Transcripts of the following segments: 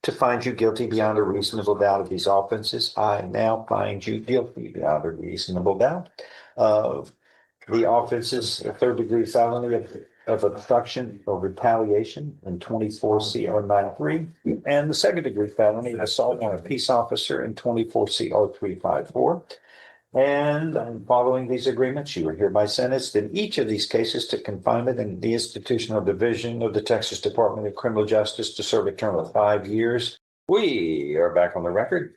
to find you guilty beyond a reasonable doubt of these offenses, I now find you guilty beyond a reasonable doubt of the offenses, a third degree felony of obstruction or retaliation in 24 CR 93, and the second degree felony of assault on a peace officer in 24 CR 354. And following these agreements, you are hereby sentenced in each of these cases to confinement in the institutional division of the Texas Department of Criminal Justice to serve a term of 5 years. We are back on the record.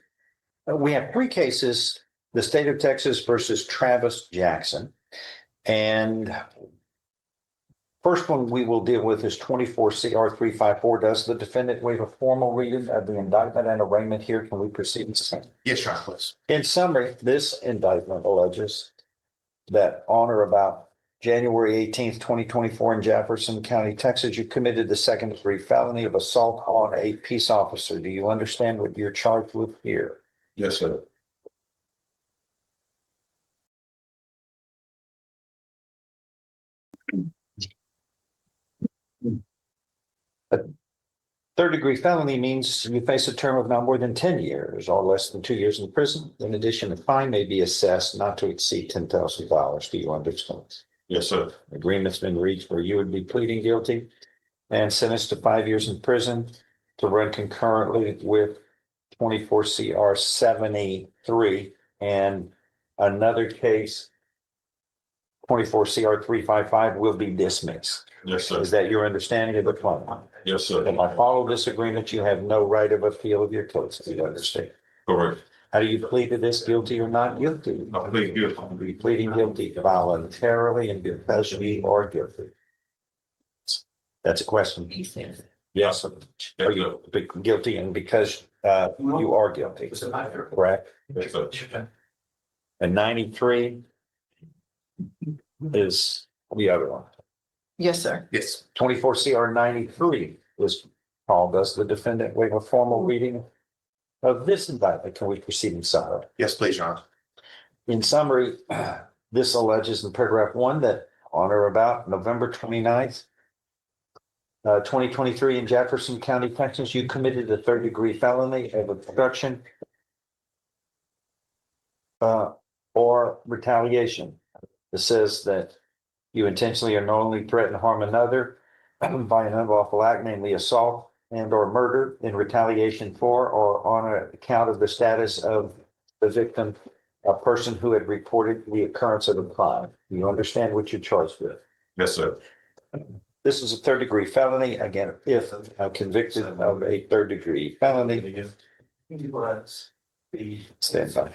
We have 3 cases, the state of Texas versus Travis Jackson. And first one we will deal with is 24 CR 354. Does the defendant waive a formal reading of the indictment and arraignment here? Can we proceed? Yes, Your Honor, please. In summary, this indictment alleges that on or about January 18th, 2024 in Jefferson County, Texas, you committed the second degree felony of assault on a peace officer. Do you understand what you're charged with here? Yes, sir. Third degree felony means you face a term of not more than 10 years or less than 2 years in prison. In addition, a fine may be assessed not to exceed $10,000. Do you understand? Yes, sir. Agreement's been reached where you would be pleading guilty and sentenced to 5 years in prison to run concurrently with 24 CR 73 and another case, 24 CR 355 will be dismissed. Yes, sir. Is that your understanding of the plan? Yes, sir. If I follow this agreement, you have no right of appeal of your case. Do you understand? Correct. How do you plead to this, guilty or not guilty? I plead guilty. Are you pleading guilty voluntarily and because you are guilty? That's a question. Yes. Are you guilty and because you are guilty? Correct? Yes, sir. And 93 is the other one. Yes, sir. Yes. 24 CR 93 is called. Does the defendant waive a formal reading of this indictment? Can we proceed in summary? Yes, please, Your Honor. In summary, this alleges in paragraph 1 that on or about November 29th, 2023 in Jefferson County, Texas, you committed a third degree felony of obstruction or retaliation. It says that you intentionally or knowingly threaten to harm another by an unlawful act, namely assault and or murder in retaliation for or on account of the status of the victim, a person who had reported the occurrence of the crime. You understand what you're charged with? Yes, sir. This is a third degree felony. Again, if convicted of a third degree felony, stand by.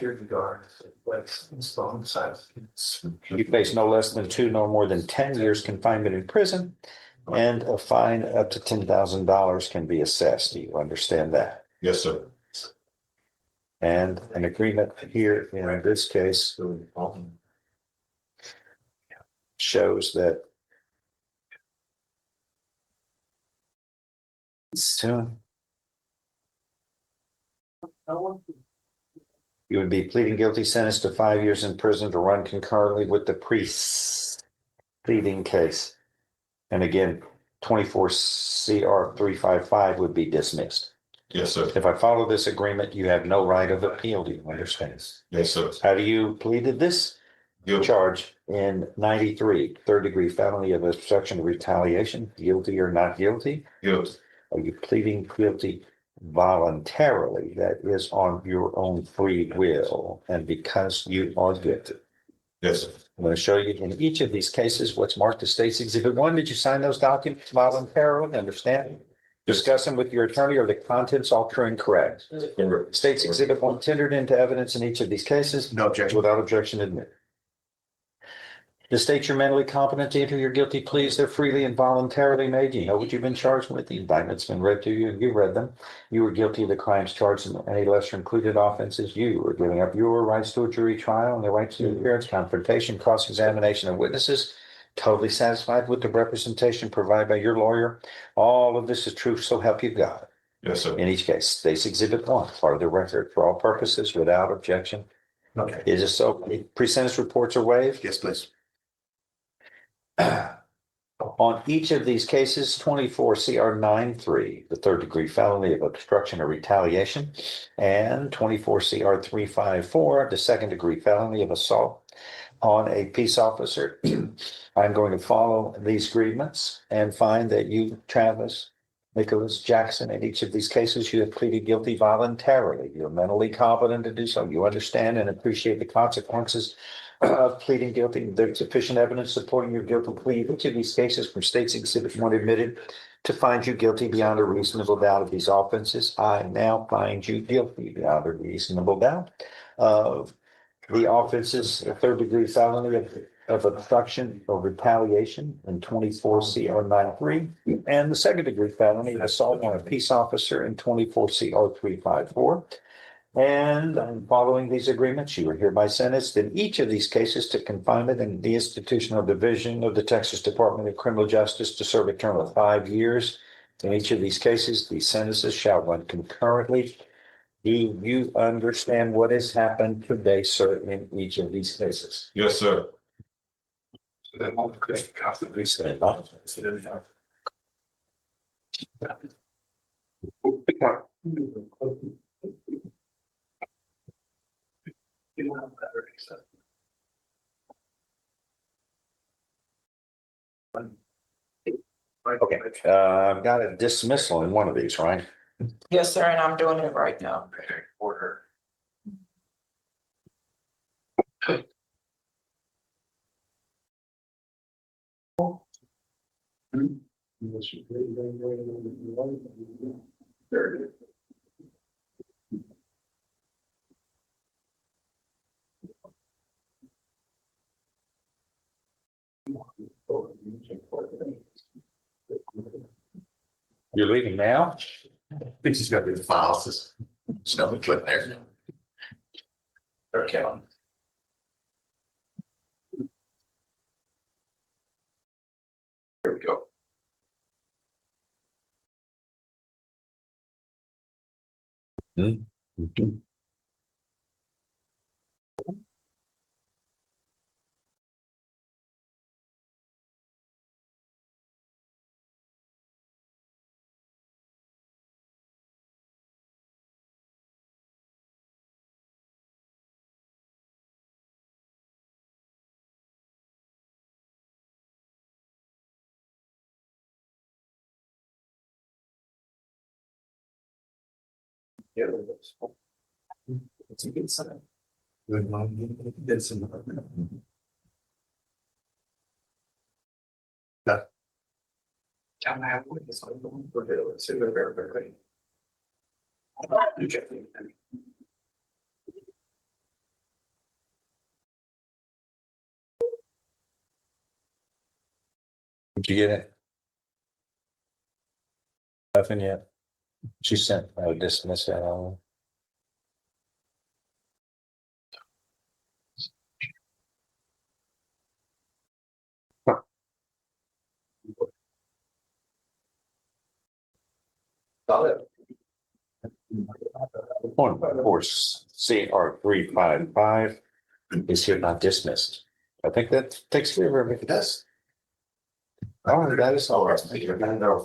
You face no less than 2 nor more than 10 years confinement in prison, and a fine up to $10,000 can be assessed. Do you understand that? Yes, sir. And an agreement here in this case shows that soon you would be pleading guilty, sentenced to 5 years in prison to run concurrently with the preceding case. And again, 24 CR 355 would be dismissed. Yes, sir. If I follow this agreement, you have no right of appeal. Do you understand? Yes, sir. How do you plead to this Guilty. charge in 93, third degree felony of obstruction of retaliation? Guilty or not guilty? Guilty. Are you pleading guilty voluntarily? That is on your own free will and because you are guilty. Yes, sir. I'm going to show you in each of these cases what's marked as State's Exhibit 1. Did you sign those documents voluntarily? Understand? Discuss them with your attorney. Are the contents all true and correct? Correct. State's Exhibit 1 tendered into evidence in each of these cases. No objection. Without objection, admitted. The state you're mentally competent to enter your guilty pleas. They're freely and voluntarily made. You know what you've been charged with. The indictment's been read to you. You read them. You were guilty of the crimes charged in any lesser included offenses. You were giving up your rights to a jury trial and the rights to appearance, confrontation, cross-examination of witnesses. Totally satisfied with the representation provided by your lawyer. All of this is true, so help you God. Yes, sir. In each case, State's Exhibit 1, part of the record for all purposes without objection. Okay. Is it so? Pre-sentence reports are waived? Yes, please. On each of these cases, 24 CR 9-3, the third degree felony of obstruction or retaliation, and 24 CR 354, the second degree felony of assault on a peace officer. I'm going to follow these agreements and find that you, Travis, Nicholas, Jackson, in each of these cases, you have pleaded guilty voluntarily. You're mentally competent to do so. You understand and appreciate the consequences of pleading guilty. There's sufficient evidence supporting your guilty plea. Each of these cases from State's Exhibit 1 admitted to find you guilty beyond a reasonable doubt of these offenses. I now find you guilty beyond a reasonable doubt of the offenses, a third degree felony of obstruction or retaliation in 24 CR 9-3, and the second degree felony of assault on a peace officer in 24 CR 354. And following these agreements, you are hereby sentenced in each of these cases to confinement in the institutional division of the Texas Department of Criminal Justice to serve a term of 5 years. In each of these cases, these sentences shall run concurrently. Do you understand what has happened today, sir, in each of these cases? Yes, sir. Okay, I've got a dismissal in one of these, right? Yes, sir, and I'm doing it right now. Order. You're leaving now? I think she's got the files. There's nothing put there. Okay. Here we go. Yeah. It's a good sign. Good morning. That's an. Can I have witness on the one for the civil very. Did you get it? Nothing yet. She sent, I would dismiss that. Point, of course, CR 355 is here not dismissed. I think that takes care of everything. It does. Oh, that is all right. You're gonna know.